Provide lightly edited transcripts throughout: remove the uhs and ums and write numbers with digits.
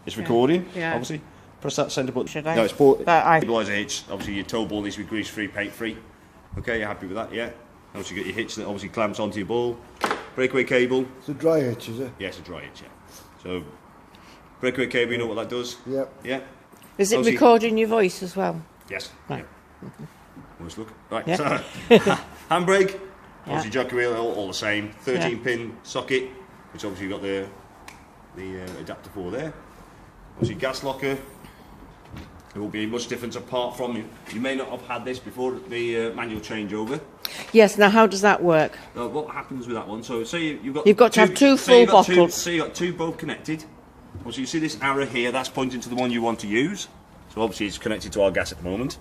It's recording, obviously. Press that centre button. Should I? No, it's stabiliser hitch. Obviously, your tow ball needs to be grease-free, paint-free. Okay, you're happy with that? Yeah. Obviously, you got your hitch that obviously clamps onto your ball. Breakaway cable. It's a dry hitch, is it? Yeah, it's a dry hitch, yeah. So, breakaway cable, you know what that does? Yep. Yeah. Is it recording your voice as well? Yes. Right. Yeah. Let's look. Right, yeah. So, handbrake. Obviously, jockey wheel, all the same. 13-pin socket, which obviously you've got the adapter for there. Obviously, gas locker. There won't be much difference apart from you may not have had this before the manual changeover. Yes. Now, how does that work? What happens with that one? So, say you've got to have two full bottles. So you got two both connected. So you see this arrow here. That's pointing to the one you want to use. So obviously it's connected to our gas at the moment.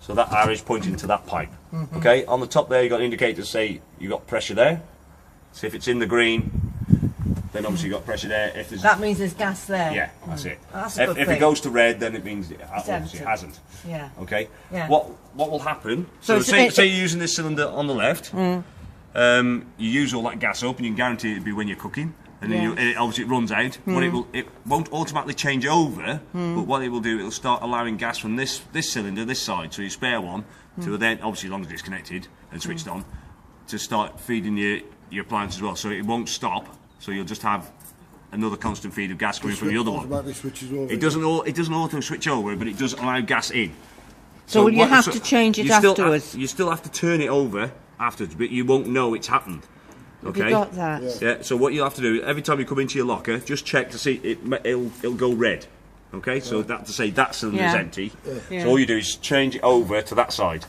So that arrow is pointing to that pipe. Okay. On the top there, you have got indicators say you got pressure there. So if it's in the green, then obviously you've got pressure there. If there's that means there's gas there. Yeah, that's it. That's a good if thing. it goes to red, then it means it hasn't. Yeah. Okay. Yeah. What will happen? So say you're using this cylinder on the left. You use all that gas up, and you can guarantee it'll be when you're cooking, and then it obviously runs out. It won't automatically change over, but what it will do, it'll start allowing gas from this cylinder, this side, so your spare one, to then obviously as long as it's connected and switched on, to start feeding your appliance as well. So it won't stop. So you'll just have another constant feed of gas coming from the other one. Switches over. It doesn't auto switch over, but it does allow gas in. So you have to change it afterwards. You still have to turn it over afterwards, but you won't know it's happened. Okay. Have you got that? Yeah. So what you'll have to do every time you come into your locker, just check to see it'll go red. Okay. So that to say that cylinder's empty. So all you do is change it over to that side.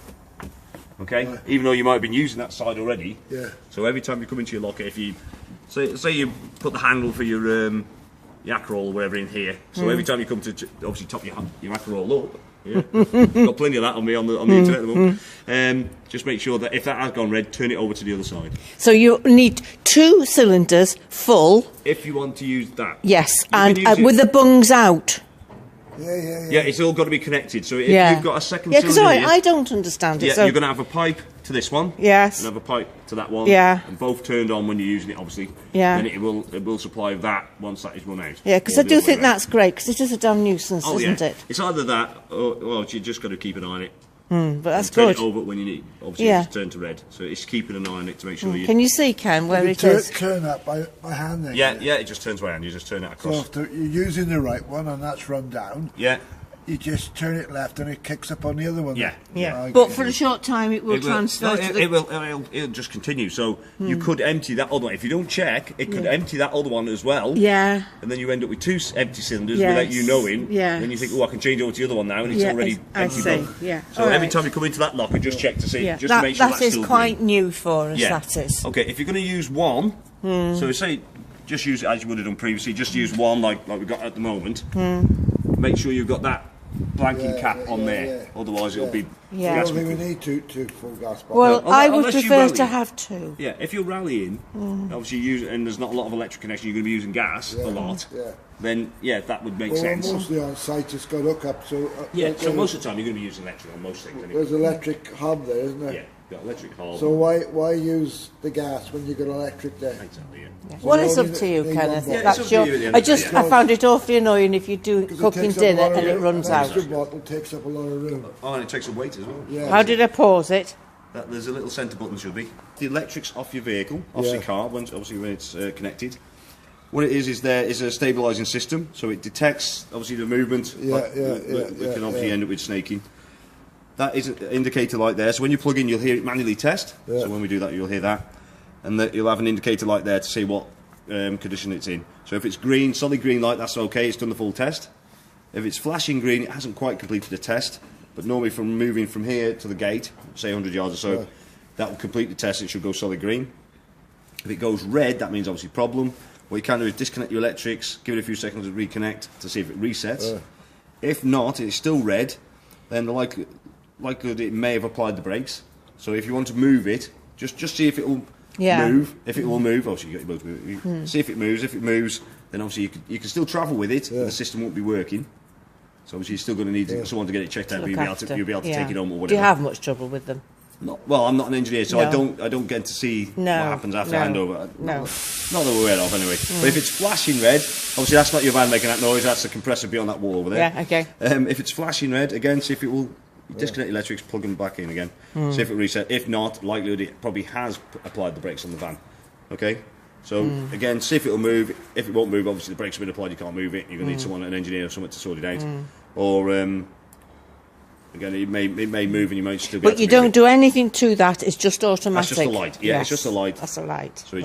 Okay. Even though you might have been using that side already. Yeah. So every time you come into your locker, if you say you put the handle for your Aperol or whatever in here, so every time you come to obviously top your Aperol up, got plenty of that on me on the internet at the moment. Just make sure that if that has gone red, turn it over to the other side. So you need 2 cylinders full. If you want to use that. Yes, and with the bungs out. Yeah, it's all got to be connected. So if you've got a second cylinder because I don't understand it. Yeah, so you're going to have a pipe to this one. Yes. And have a pipe to that one. Yeah. And both turned on when you're using it, obviously. Yeah. Then it will supply that once that is run out. Yeah, because I do think that's great, because it is a damn nuisance, isn't it? It's either that, or well, you just got to keep an eye on it. But that's turn good. Turn it over when you need. Obviously, it's turned to red, so it's keeping an eye on it to make sure you. Can you see, Ken, where it is? Turn that by hand then. Yeah, it just turns by hand. You just turn it across. So if you're using the right one and that's run down. Yeah. You just turn it left and it kicks up on the other one. Yeah. But for a short time it will transfer to the... It'll just continue. So you could empty that other one. If you don't check, it could empty that other one as well. Yeah. And then you end up with 2 empty cylinders without you knowing. Yeah. And then you think, I can change over to the other one now, and it's already empty. I see. Yeah. So every time you come into that locker, just check to see, just to make sure that is quite new for us, that is. Okay, if you're going to use one, so say, just use it as you would have done previously, just use one like we've got at the moment. Make sure you've got that blanking cap on there, otherwise it'll be... I don't think we need two full gas bottles. Well, I would prefer to have 2. Yeah, if you're rallying, obviously and there's not a lot of electric connection, you're going to be using gas a lot, then that would make sense. Mostly on site it's got hookup, so... so most of the time you're going to be using electric on most things anyway. There's electric hob there, isn't there? Yeah, you've got electric hob. So why use the gas when you've got electric there? Exactly, So well, it's up to you, Kenneth. That's your... I found it awfully annoying if you do cooking dinner and it runs out. The bottle takes up a lot of room. Oh, and it takes up weight as well. Yeah. How did I pause it? There's a little centre button, should be. The electric's off your vehicle, off your car, when it's connected. What it is there is a stabilising system, so it detects obviously the movement. We can obviously end up with snaking. That is an indicator light there, so when you plug in, you'll hear it manually test. So when we do that, you'll hear that, and you'll have an indicator light there to see what condition it's in. So if it's green, solid green light, that's okay. It's done the full test. If it's flashing green, it hasn't quite completed the test. But normally, from moving from here to the gate, say 100 yards or so, that will complete the test. It should go solid green. If it goes red, that means obviously problem. What you can do is disconnect your electrics, give it a few seconds to reconnect to see if it resets. If not, it's still red, then the likelihood it may have applied the brakes. So if you want to move it, just see if it will move. If it will move, obviously you got your boat to move. See if it moves. If it moves, then obviously you can still travel with it, but the system won't be working. So obviously you're still going to need someone to get it checked out, but you'll be able to take it home or whatever. Do you have much trouble with them? Well, I'm not an engineer, so No. I don't get to see No, what happens after no, handover. no. Not that we're aware of, anyway. But if it's flashing red, obviously that's not your van making that noise. That's the compressor beyond that wall over there. Yeah, okay. If it's flashing red, again, see if it will disconnect the electrics, plug them back in again. See if it reset. If not, likelihood it probably has applied the brakes on the van. Okay. So again, see if it will move. If it won't move, obviously the brakes have been applied. You can't move it. You're going to need someone, an engineer or someone to sort it out. Or again, it may move and you might still be. But you don't do anything to that. It's just automatic. That's just a light. Yeah, it's just a light. That's a light. So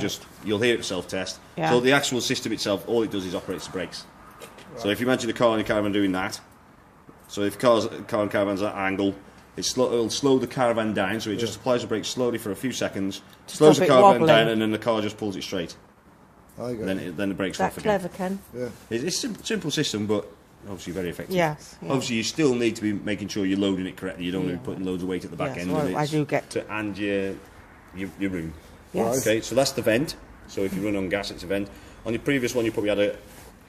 you'll hear it self-test. Yeah. So the actual system itself, all it does is operates the brakes. So if you imagine a car and a caravan doing that, so if car and caravan's at that angle, it'll slow the caravan down. So it just applies the brakes slowly for a few seconds, slows the stop it caravan wobbling. down, and then the car just pulls it straight. I got it. Then the brakes are That's off again. clever, Ken. Yeah. It's a simple system, but obviously very effective. Yes. Yeah. Obviously, you still need to be making sure you're loading it correctly. You don't want to be putting loads of weight at the back Yes, end. well, and I it's do get- and your room. Yes. Okay, so that's the vent. So if you run on gas, it's a vent. On your previous one, you probably had a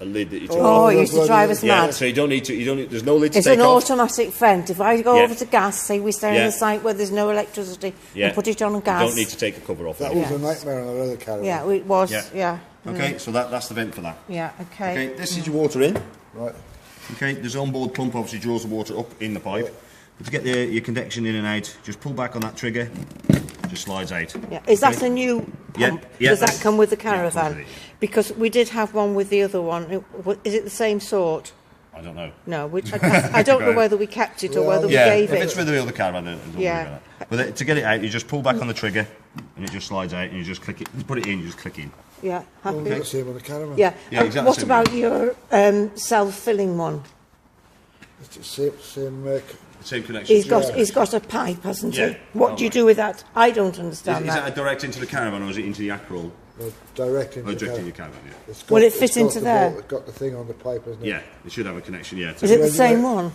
lid that you took Oh, off. it used to drive us Yeah, mad. so you don't need to. There's no lid to It's take an off. automatic vent. If I go Yeah. over to gas, say we stay Yeah. on a site where there's no electricity, Yeah. and put it on You gas. don't need to take a cover off. That it. was a nightmare on our other caravan. Yeah, it was. Yeah. Yeah. Okay, so that's the vent for that. Yeah. Okay. Okay, this is your water in. Right. Okay, there's an onboard pump obviously draws the water up in the pipe. But to get your connection in and out, just pull back on that trigger, it just slides out. Yeah. Is that Okay. a new Yeah, pump? yeah, Does that that's- come with the yeah, it comes caravan? with it, yeah. Because we did have one with the other one. Is it the same sort? I don't know. No, I don't know Right. whether we kept it or whether we Yeah, gave if it. it's with the other caravan, then don't worry Yeah. about that. But to get it out, you just pull back on the trigger, and it just slides out, and you just click it. You put it in, you just click in. Yeah, happy. Well, the same on the caravan. Yeah. Yeah, exactly What same about your self-filling one? It's the same Same connection. He's got a pipe, hasn't Yeah. he? What do you do with that? I don't understand Is that that. a direct into the caravan, or is it into the Acroll? direct into Oh, the direct caravan. into the caravan, yeah. It's got- Will it it's fit got into the there? bolt, it's got the thing on the pipe, isn't it? Yeah, it should have a connection, yeah. Is it the Yeah, same yeah. one?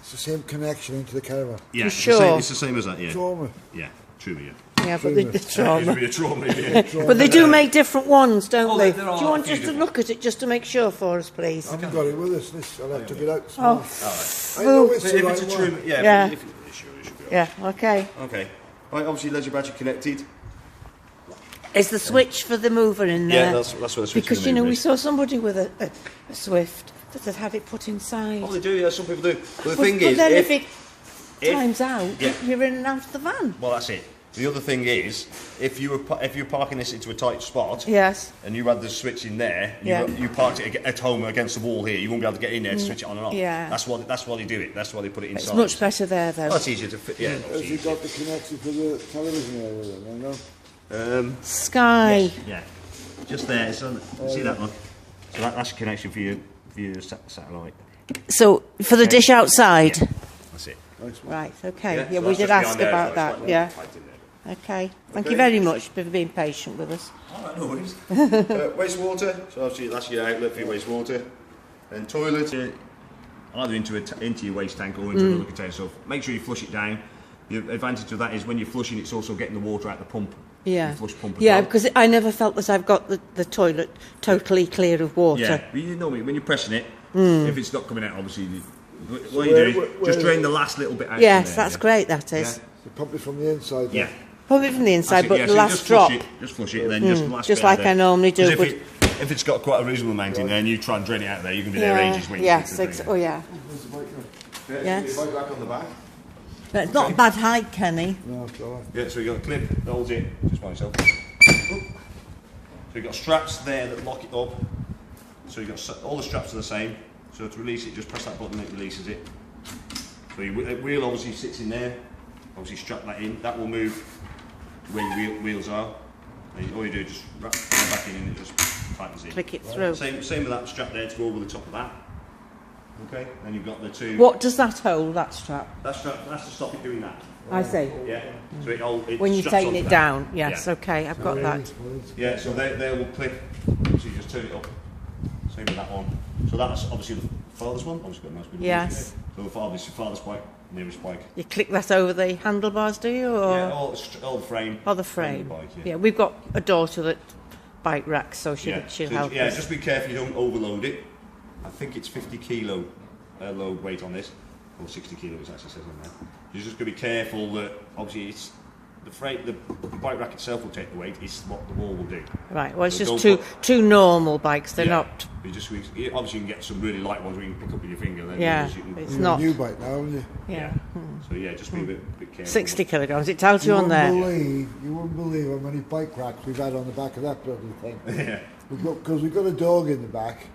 It's the same connection into the caravan. Yeah, You it's sure? the same as that, yeah. Trauma. Yeah, truly, yeah. Yeah, but the It trauma. would be a trauma, yeah. But they do make different ones, don't Oh, they? there Do are you a want few just to different- look at it just to make sure for us, please? I haven't got it with us. I'll have to get out this Oh, morning. I know it's If the it's right a one. true, yeah, Yeah. If it should be. yeah, okay. Okay. Right, obviously, leisure battery connected. Is the switch for the mover in there? Yeah, that's where the switch Because, is. you know, we saw somebody with a Swift that had had it put inside. Oh, they do, yeah, some people do. But the But- thing but is, then if if it times out, Yeah. you're in and out of the van. well, that's it. The other thing is, if you're parking this into a tight spot, Yes. and you had the switch in there, Yeah. you parked it at home against the wall here, you won't be able to get in there to switch it on and off. Yeah. That's why they do it. That's why they put it inside. It's much better there, though. That's easier to fit. Yeah. Has obviously he got the connection for the television area then? No? Sky. Yeah. Just there. So, see that one? So that's a connection for your satellite. So, for the dish outside? That's it. Right, okay. Yeah, so we that's did just ask beyond there, about so that, it's like yeah. tight in there. Okay. Thank Okay. you very much for being patient with us. Alright, no worries. Wastewater, so obviously that's your outlet for your wastewater. And toilet, either into your waste tank or into another container. So make sure you flush it down. The advantage of that is when you're flushing, it's also getting the water out the pump. Yeah. The flush pump as Yeah, well. because I never felt that I've got the toilet totally clear of water. Yeah, but you know when you're pressing it, if it's not coming out, obviously, what you where- do, where- just drain the last little bit out. Yes, from there, that's yeah. great, that is. The pump it from the inside. Yeah. then. Probably from the inside, That's it, but yeah, the so last just drop. Just flush it, and then just the last just bit out like there. I normally do, 'Cause but- if it's got quite a reasonable amount in there, and you try and drain it out there, you can be there ages waiting. Yes, for it to oh yeah. drain. Yes. If I go back on the back. But it's not a bad height, Kenny. No, it's all right. Yeah, so you got a clip that holds it just by itself. So you've got straps there that lock it up. So you've got all the straps are the same. So to release it, just press that button and it releases it. So your wheel obviously sits in there. Obviously strap that in. That will move to where your wheels are. And all you do is just wrap it back in and it just tightens in. Click it through. Same with that strap there to go over the top of that. Okay, then you've got the two. What does that hold, that strap? That's to stop it doing that. I see. Yeah. So it When you're straps taking onto it that. down. Yes, Yeah. okay, I've got that. Yeah, so they will clip, so you just turn it up. Same with that one. So that's obviously the farthest one. Obviously got a nice big Yes. So the farthest spike, nearest spike. You click that over the handlebars, do you? Or Yeah, all the frame. or the frame frame? of the bike, Yeah, we've got a daughter that bike racks, so she'll Yeah, help yeah, us. just be careful you don't overload it. I think it's 50 kilo load weight on this. or 60 kilo, it actually says on there. You're just going to be careful that obviously it's the bike rack itself will take the weight. It's what the wall will do. Right. Well, it's So just two normal bikes. They're yeah, not. obviously you can get some really light ones where you can pick up with your finger. Then Yeah, you can, it's You're not. a new bike now, haven't you? Yeah. So yeah, just be a bit careful. 60 kilograms. It tells you on there. You wouldn't believe how many bike racks we've had on the back of that bloody thing. Yeah. Because we've got a dog in the back.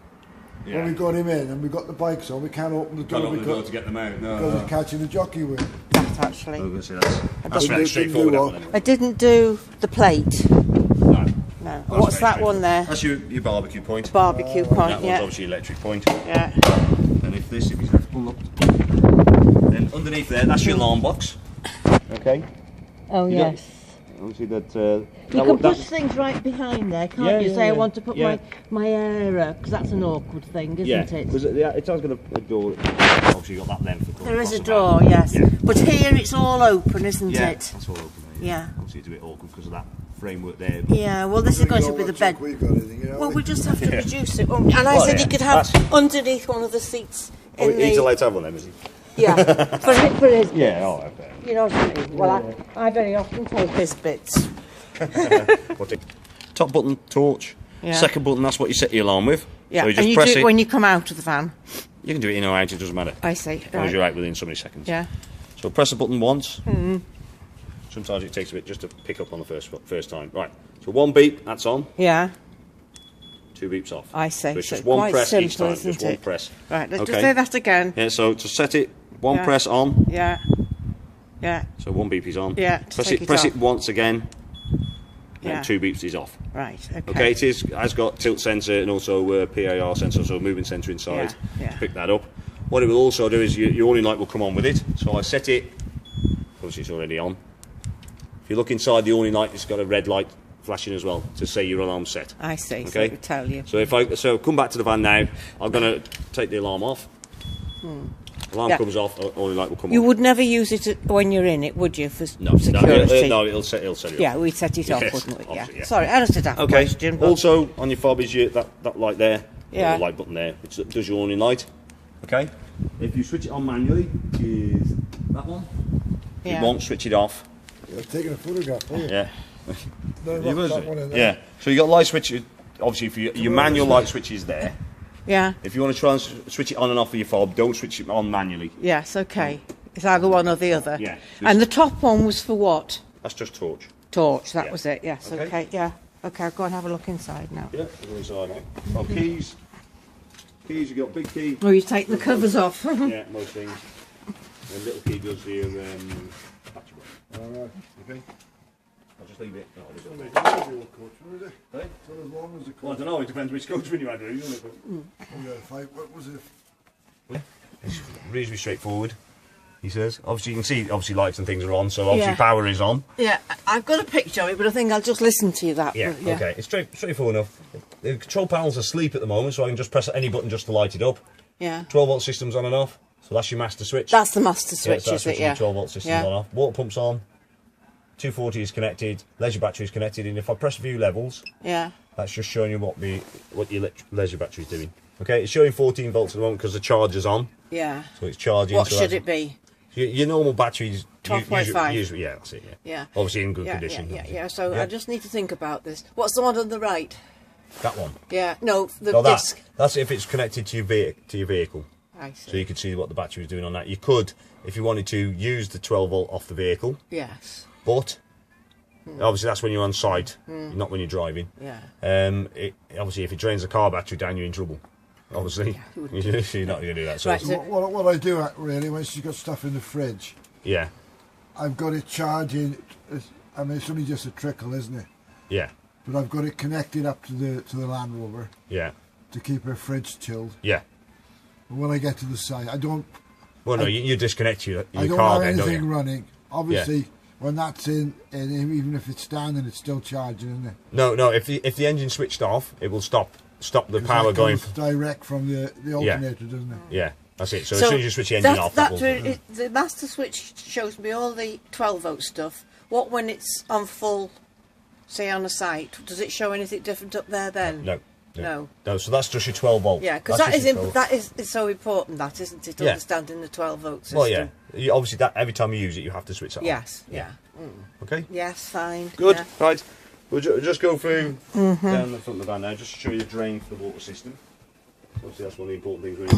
Yeah. When we got him in and we got the bikes on, we can't open the door Can't open the door to get them out. because we're catching the jockey wheel. That actually. I'm going to say that's didn't fairly straightforward. do That what? one, anyway. I didn't do the plate. No. No. What's very that one there? That's your barbecue point. Barbecue point. That one's Yeah. obviously electric point. Yeah. And if he's left unlocked, then underneath there, that's your alarm box. Okay. Oh You yes. Obviously that. You can put things right behind there, can't Yeah, you? yeah, Say I yeah. want to put Yeah. my air, because that's an awkward thing, isn't it? Because it's always got a door. Obviously, you got that length. There is a across the door, back. yes. Yeah. But here it's all open, isn't Yeah, it? that's all open there. Yeah. Obviously, it's a bit awkward because of that framework there. Yeah, well this is going to be the bed. We've got anything, you know. Well, we just have to reduce it. won't we? And I Well, said yeah, you could have that's- underneath one of the seats Oh, in he's the... allowed to have one then, is he? Yeah, for his Yeah, oh, okay. You know what I mean? Well, I very often take his bits. Top button, torch. Yeah. Second button, that's what you set your alarm with. Yeah, So you and just you press do it. it when you come out of the van. You can do it in or out, it doesn't matter. I see. As long as you're out within so many seconds. Yeah. So press the button once. Sometimes it takes a bit just to pick up on the first time. Right. So one beep, that's on. Yeah. Two beeps off. I see. So it's So just one quite press each simple, time. isn't Just one it? press. Right, let's Okay. just say that again. Yeah. So to set it, one Yeah. press on. Yeah. Yeah. So one beep is on. Yeah, to Press take it. it Press off. it once again. Yeah. And two beeps is off. Right. Okay. Okay, has got tilt sensor and also PIR sensor, so movement sensor inside. Yeah, yeah. To pick that up. What it will also do is your warning light will come on with it. So I set it. Obviously, it's already on. If you look inside the warning light, it's got a red light flashing as well to say your alarm's set. I see. So Okay. it will tell you. So come back to the van now. I'm going to take the alarm off. Alarm Yeah. comes off. Warning light will come You on. would never use it when you're in it, would you, for No, security? no, it'll set it off. Yeah, we'd set it off, Yes, wouldn't we? Yeah. obviously, yeah. Sorry, I just did that Okay. question. But Also, on your fob is that light there. Yeah. The light button there, which does your warning light. Okay. If you switch it on manually, is that one. yeah. You won't switch it off. You're taking a photograph, are you? Yeah. No, You look, was that it? one in there. Yeah. So you got light switch. Obviously, for your manual light switch is there. Yeah. If you want to try and switch it on and off with your fob, don't switch it on manually. Yes. Okay. It's either one or the other. Yeah. And the top one was for what? That's just torch. Torch. That Yeah. was it. Yes. Okay. Okay. Yeah. Okay. I'll go and have a look inside now. Yeah. Go inside now. Oh, keys. Keys. You got big key. Oh, you've taken the covers off. Yeah, most things. And little key goes for your battery. All right. Okay. I'll just leave it. No, I'll leave it there. Your coach, was it? Hey? So as long as the Well, I coach. don't know. It depends which coach when you had, really, doesn't it? But Oh, yeah, what was it? it's reasonably straightforward. He says. Obviously, you can see. Obviously, lights and things are on, so obviously Yeah. power is on. Yeah. I've got a picture of it, but I think I'll just listen to you that. Yeah. but Okay. It's straightforward enough. The control panel's asleep at the moment, so I can just press any button just to light it up. Yeah. 12-volt system's on and off. So that's your master switch. That's the master Yeah, switch, so is it? that's Yeah. 12-volt system's Yeah. on and off. Water pump's on. 240 is connected. Leisure battery is connected, and if I press view levels, Yeah. that's just showing you what your leisure battery is doing. Okay, it's showing 14 volts at the moment because the charger's on, Yeah. so it's charging. What so should that's- it be? Your normal batteries. 12.5. Usually, yeah, that's it. Yeah. Yeah. Obviously in good Yeah, condition. yeah. So Yeah. I just need to think about this. What's the one on the right? That one. Yeah. No, the No, disc. that's if it's connected to your vehicle. I see. So you could see what the battery is doing on that. You could, if you wanted to, use the 12-volt off the vehicle, Yes. but obviously that's when you're on site, not when you're driving. Yeah. Obviously, if it drains the car battery down, you're in trouble. Obviously, you you're not going to do that. So Right, it's- so- What I do really, when she's got stuff in the fridge, yeah, I've got it charging. I mean, it's only just a trickle, isn't it? yeah, But I've got it connected up to the Land Rover yeah, to keep her fridge chilled. yeah. And when I get to the site, I don't Well, no, you disconnect your I don't car have then, don't anything you? running. Obviously, when that's in, and even if it's standing, it's still charging, isn't it? No. If the engine switched off, it will stop the 'Cause power that going. goes direct from the alternator, doesn't it? Yeah, that's it. So, as soon as you switch the engine off, that will. the master switch shows me all the 12-volt stuff. What when it's on full, say on a site? Does it show anything different up there then? No. No. No, so that's just your 12 volt. Yeah, because that is so important, that isn't it? Understanding the 12 volt system. Well, yeah. Obviously, that every time you use it, you have to switch that on. Yes. Yeah. Okay. Yes. Fine. Good. Yeah. Right. We'll just go through down the front of the van now, just to show you the drain for the water system. Obviously, that's one of the important things. Really.